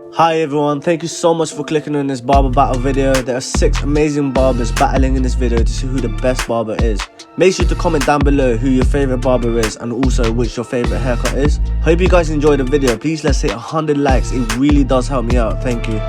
Hi everyone, thank you so much for clicking on this barber battle video. There are 6 amazing barbers battling in this video to see who the best barber is. Make sure to comment down below who your favourite barber is and also which your favourite haircut is. Hope you guys enjoyed the video. Please let's hit 100 likes, it really does help me out, thank you.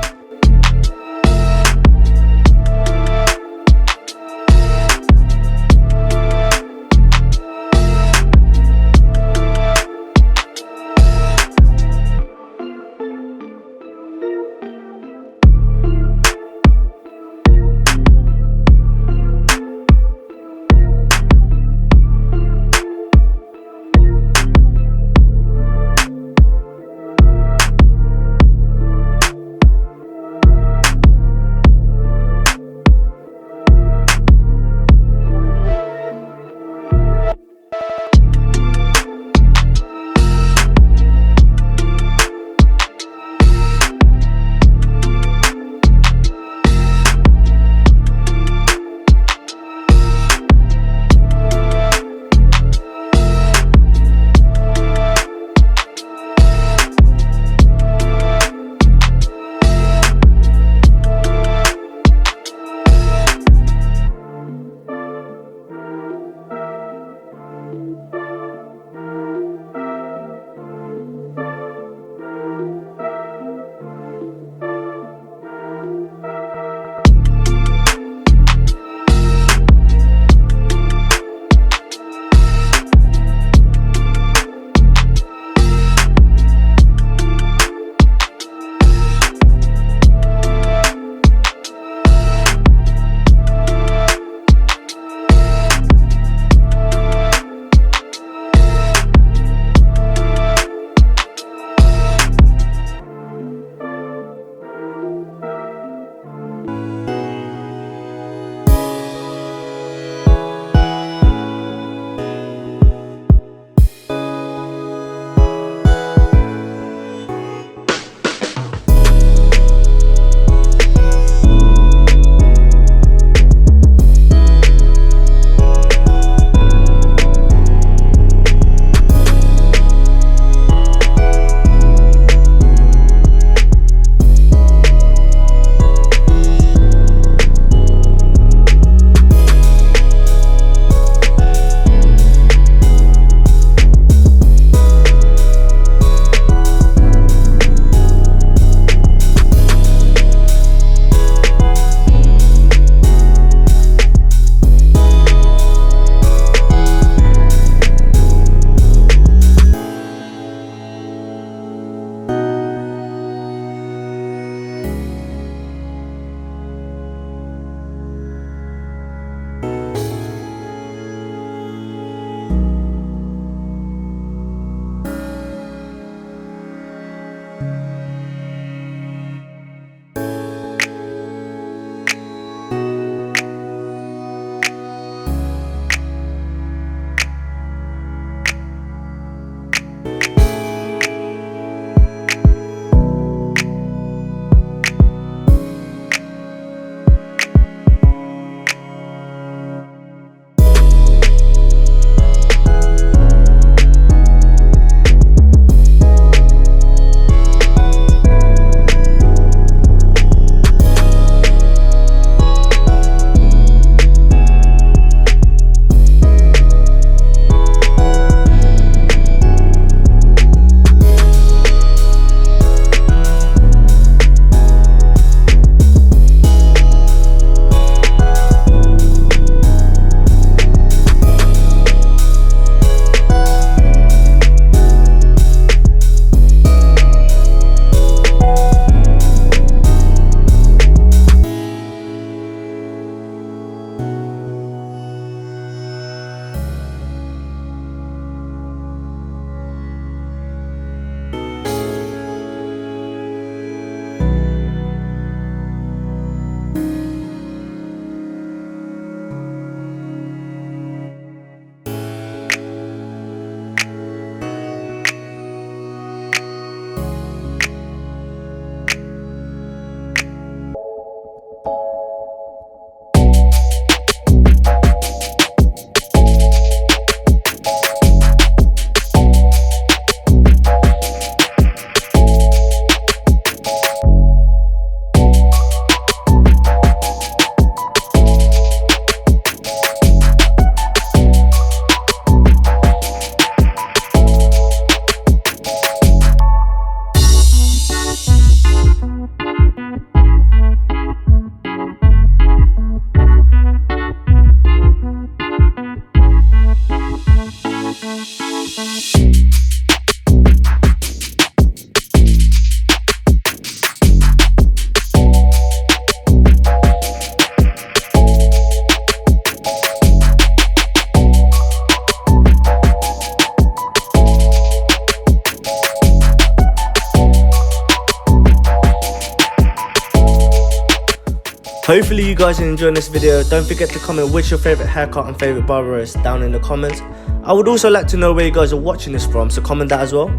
Hopefully you guys are enjoying this video. Don't forget to comment which your favorite haircut and favorite barber is down in the comments. I would also like to know where you guys are watching this from, so comment that as well.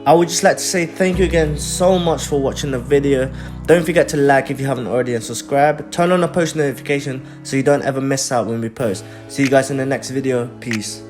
I would just like to say thank you again so much for watching the video. Don't forget to like if you haven't already and subscribe. Turn on the post notification so you don't ever miss out when we post. See you guys in the next video. Peace.